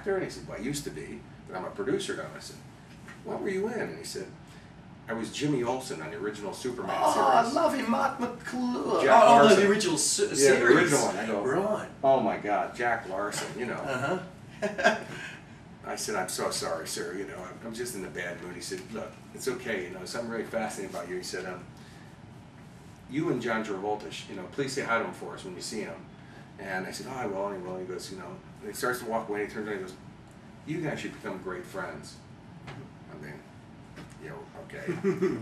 actor? And he said, well, I used to be, but I'm a producer now. I said, what were you in? And he said, I was Jimmy Olsen on the original Superman series. I love him, Mark McClure. Jack no, Larson. the original series. Yeah, the original one. I go, right. oh my God, Jack Larson, you know. Uh-huh. I said, I'm so sorry, sir, you know, I'm just in a bad mood. He said, look, it's okay, you know, something really fascinating about you. He said, you and John Travolta, you know, please say hi to him for us when you see him. And I said, oh, I will, and he will. He goes, you know, and he starts to walk away, and he turns around and he goes, you guys should become great friends. I mean, you know, okay.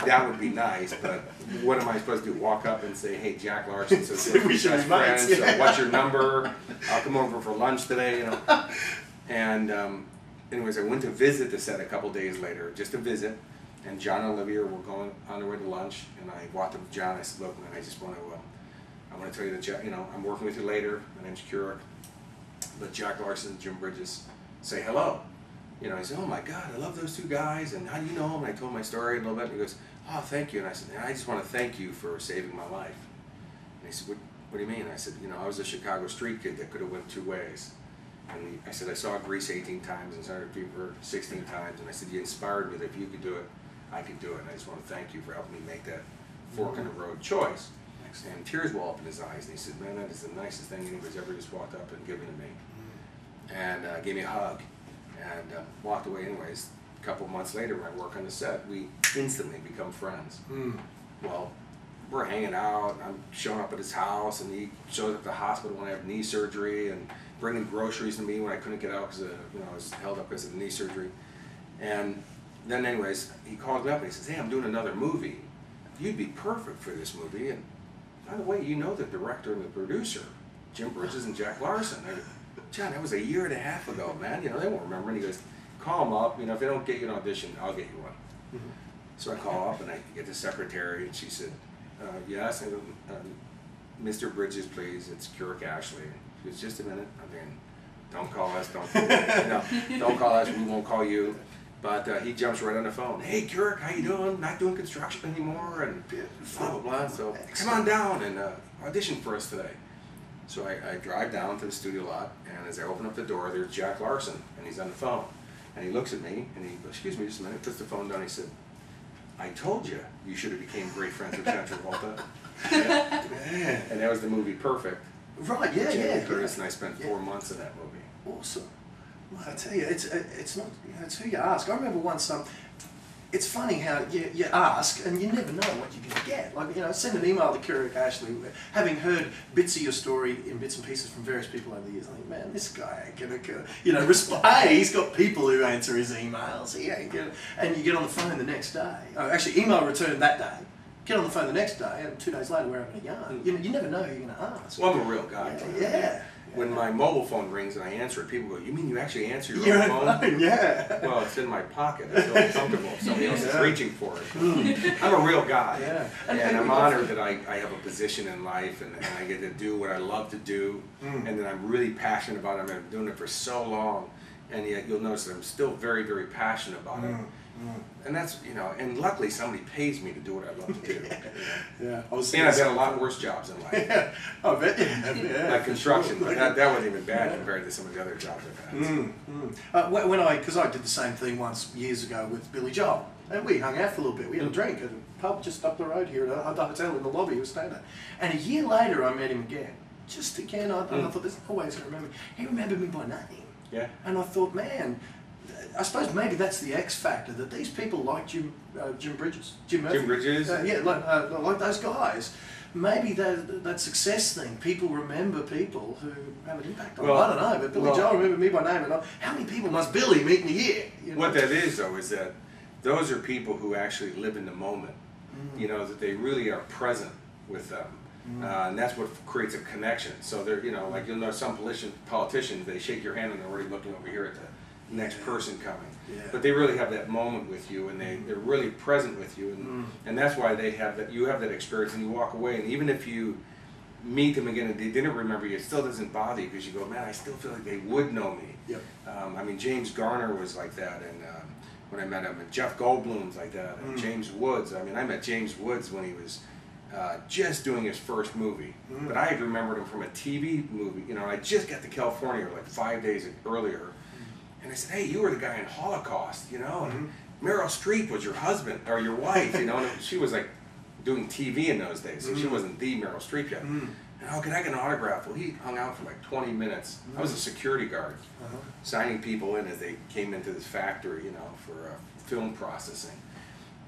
That would be nice, but what am I supposed to do? Walk up and say, hey, Jack Larson, so we should be friends, so what's your number? I'll come over for lunch today, you know. And anyways, I went to visit the set a couple days later, just to visit, and John and Olivia were going on their way to lunch, and I walked up to John, and I said, look, man, I just want to tell you that, you know, I'm working with you later, my name's Kurek, but Jack Larson and Jim Bridges say hello. You know, he said, oh my God, I love those two guys, and how do you know them? And I told my story a little bit, and he goes, oh, thank you. And I said, I just want to thank you for saving my life. And he said, what do you mean? And I said, you know, I was a Chicago street kid that could have went two ways. And I said, I saw Grease 18 times and Saturday Fever 16 times, and I said, you inspired me that if you could do it, I could do it. And I just want to thank you for helping me make that fork in the road choice. And tears well up in his eyes, and he said, man, that is the nicest thing anybody's ever just walked up and given to me. And gave me a hug, and walked away anyways. A couple of months later, when I work on the set, we instantly become friends. Well, we're hanging out, I'm showing up at his house, and he shows up at the hospital when I have knee surgery, and bringing groceries to me when I couldn't get out because you know, I was held up because of the knee surgery. And then anyways, he called me up and he says, hey, I'm doing another movie. You'd be perfect for this movie. And by the way, you know the director and the producer, Jim Bridges and Jack Larson. I go, John, that was a year and a half ago, man. You know, they won't remember. And he goes, call them up. You know, if they don't get you an audition, I'll get you one. So I call up and I get the secretary, and she said, yes. I go, Mr. Bridges, please. It's Kurek Ashley. She goes, just a minute. I mean, don't call us. Don't call us. We won't call you. But he jumps right on the phone. Hey, Kurek, how you doing? Not doing construction anymore, and blah, blah, blah. So come on down and audition for us today. So I drive down to the studio lot, and as I open up the door, there's Jack Larson, and he's on the phone. And he looks at me, and he goes, excuse me just a minute, puts the phone down, he said, I told you you should have became great friends with John Travolta. And that was the movie Perfect. Right, yeah, yeah. Curtis and I spent 4 months in that movie. Awesome. Well, I tell you, it's not, you know, it's who you ask. I remember once, it's funny how you ask and you never know what you're going to get. Like, you know, send an email to Kurek Ashley, having heard bits of your story in bits and pieces from various people over the years. I think, man, this guy ain't going to, you know, respond. Hey, he's got people who answer his emails. He ain't gonna, and you get on the phone the next day. Oh, actually, email returned that day. Get on the phone the next day, and 2 days later we're having a yarn. You never know who you're going to ask. Well, I'm a real guy. Yeah. When my mobile phone rings and I answer it, people go, you mean you actually answer your own phone? Yeah. Well, it's in my pocket. I feel uncomfortable if somebody else is reaching for it. I'm a real guy. Yeah. And I'm honored that I have a position in life, and I get to do what I love to do, and that I'm really passionate about it. I've been doing it for so long, and yet you'll notice that I'm still very, very passionate about it. And that's, you know, and luckily somebody pays me to do what I love to do. Yeah. And I've had a lot worse jobs in life. Yeah. I bet you have, yeah. Like construction, but that wasn't even bad compared to some of the other jobs I've had. Because I did the same thing once years ago with Billy Joel, and we hung out for a little bit. We had a drink at a pub just up the road here at the hotel in the lobby we were staying at. And a year later I met him again. Just again, I thought, there's no way he's going to remember me. He remembered me by name. Yeah. And I thought, man, I suppose maybe that's the X factor, that these people like Jim Bridges, Jim Murphy. Jim Bridges? Yeah, like those guys. Maybe that success thing, people remember people who have an impact on them. I don't know, but Billy Joel remembered me by name, and how many people must Billy meet in a year? You know? What that is, though, is that those are people who actually live in the moment. You know, that they really are present with them. And that's what creates a connection. So they're, you know, like you'll know some politicians, they shake your hand and they're already looking over here at the next person coming. But they really have that moment with you, and they're really present with you, and that's why they have that. You have that experience, and you walk away, and even if you meet them again and they didn't remember you, it still doesn't bother you, because you go, man, I still feel like they would know me. Yep. I mean, James Garner was like that, and when I met him, and Jeff Goldblum's like that, and James Woods. I mean, I met James Woods when he was just doing his first movie. But I had remembered him from a TV movie. You know, I just got to California like 5 days earlier. And I said, hey, you were the guy in Holocaust, you know? And Meryl Streep was your husband, or your wife, you know? And she was like doing TV in those days, so she wasn't the Meryl Streep yet. And, oh, can I get an autograph? Well, he hung out for like 20 minutes. I was a security guard, signing people in as they came into this factory, you know, for film processing.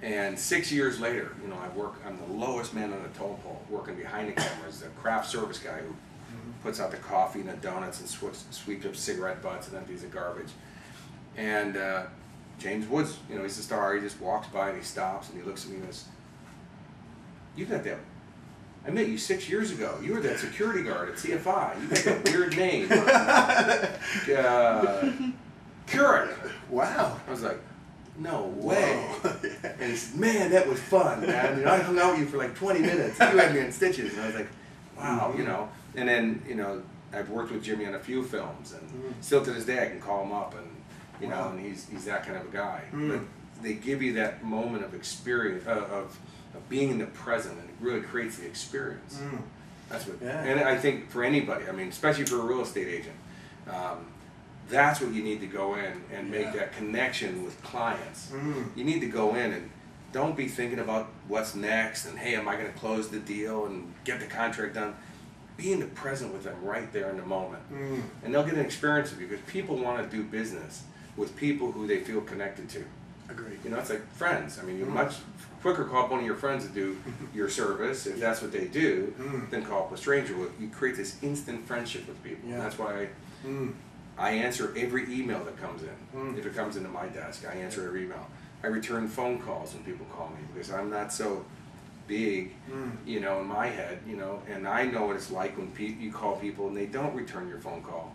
And 6 years later, you know, I'm the lowest man on the totem pole, working behind the cameras, the craft service guy who puts out the coffee and the donuts and sweeps up cigarette butts and empties the garbage. And James Woods, you know, he's the star. He just walks by and he stops and he looks at me and goes, "You got that? I met you 6 years ago. You were that security guard at CFI. You got that weird name, Kurek." Wow. I was like, no way. And he said, man, that was fun, man. You know, I hung out with you for like 20 minutes. You had me in stitches. And I was like, wow, you know. And then, you know, I've worked with Jimmy on a few films, and still to this day I can call him up, and you know, and he's that kind of a guy. But they give you that moment of experience, of being in the present, and it really creates the experience. That's what, and I think for anybody, I mean, especially for a real estate agent, that's what you need to go in and make that connection with clients. You need to go in and don't be thinking about what's next and, hey, am I going to close the deal and get the contract done. Be in the present with them right there in the moment. And they'll get an experience with you, because people want to do business with people who they feel connected to. Agreed. You know, it's like friends. I mean, you much quicker call up one of your friends to do your service, if that's what they do, than call up a stranger. You create this instant friendship with people. And that's why I answer every email that comes in. If it comes into my desk, I answer every email. I return phone calls when people call me, because I'm not so big, you know, in my head, you know, and I know what it's like when you call people and they don't return your phone call.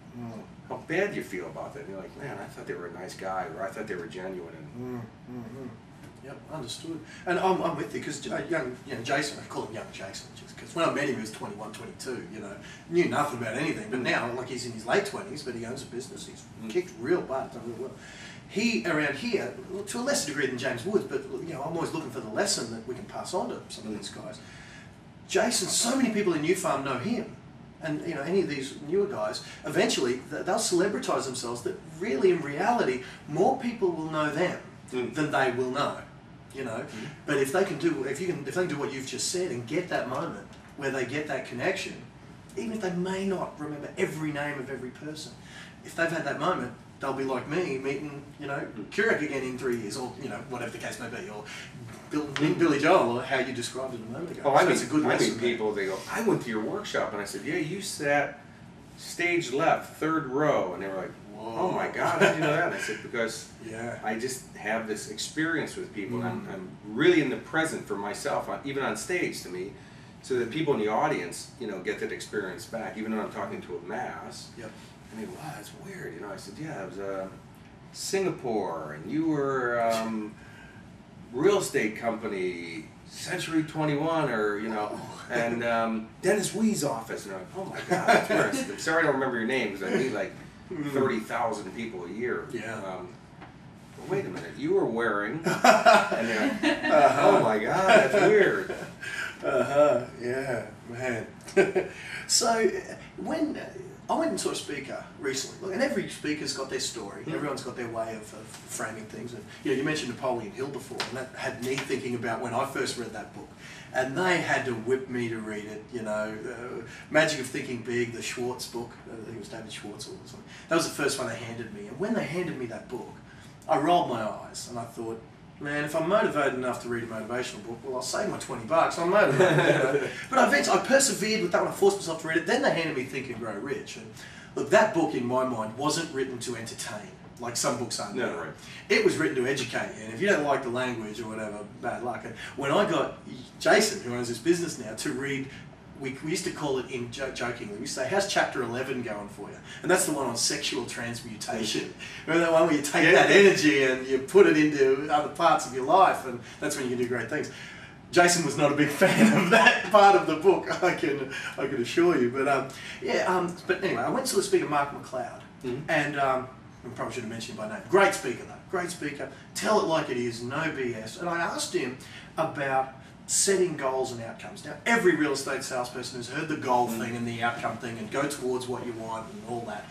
How bad you feel about that. And you're like, man, I thought they were a nice guy, or I thought they were genuine. And Yep, understood. And I'm with you, because young, you know, Jason, I call him young Jason, because when I met him he was 21, 22, you know, knew nothing about anything, but now, like, he's in his late 20s, but he owns a business, he's kicked real butt, done real well. He, around here, to a lesser degree than James Woods, but, you know, I'm always looking for the lesson that we can pass on to some of these guys. Jason, so many people in New Farm know him. And, you know, any of these newer guys, eventually, they'll celebritize themselves, that really, in reality, more people will know them than they will know. You know, but if they can do, if they can do what you've just said and get that moment where they get that connection, even if they may not remember every name of every person, if they've had that moment, they'll be like me meeting, you know, Kurek again in 3 years, or, you know, whatever the case may be, or Billy Joel, or how you described it a moment ago. Oh, so it's a good lesson. I meet people, they go, I went to your workshop, and I said, yeah, you sat stage left, third row, and they were like, oh my God, how did you know that? And I said, because I just have this experience with people, and I'm really in the present for myself, even on stage to me, so that people in the audience, you know, get that experience back, even though I'm talking to a mass. And they go, wow, that's weird. You know, I said, yeah, it was Singapore, and you were real estate company, Century 21, or, you know, and Dennis Wee's office. And I'm like, oh my God, that's where I'm sorry I don't remember your name, because I meet like 30,000 people a year. Well, wait a minute, you were wearing, and they're like, oh my God, that's weird. Yeah, man. So, when I went and saw a speaker recently, look, and every speaker's got their story, everyone's got their way of framing things, and you know, you mentioned Napoleon Hill before, and that had me thinking about when I first read that book, and they had to whip me to read it, you know, Magic of Thinking Big, the Schwartz book, I think it was David Schwartz or something, that was the first one they handed me, and when they handed me that book, I rolled my eyes, and I thought, man, if I'm motivated enough to read a motivational book, well, I'll save my $20, I'm motivated. You know? But I persevered with that one, I forced myself to read it, then they handed me Think and Grow Rich. And look, that book, in my mind, wasn't written to entertain, like some books aren't. No, right. It was written to educate you, and if you don't like the language or whatever, bad luck. And when I got Jason, who owns this business now, to read, we used to call it, jokingly, we used to say, how's chapter 11 going for you? And that's the one on sexual transmutation. Remember that one where you take that energy and you put it into other parts of your life, and that's when you can do great things. Jason was not a big fan of that part of the book, I can assure you. But but anyway, I went to the speaker, Mark McLeod, and I probably should have mentioned him by name. Great speaker though, great speaker. Tell it like it is, no BS. And I asked him about setting goals and outcomes. Now, every real estate salesperson has heard the goal thing and the outcome thing and go towards what you want and all that.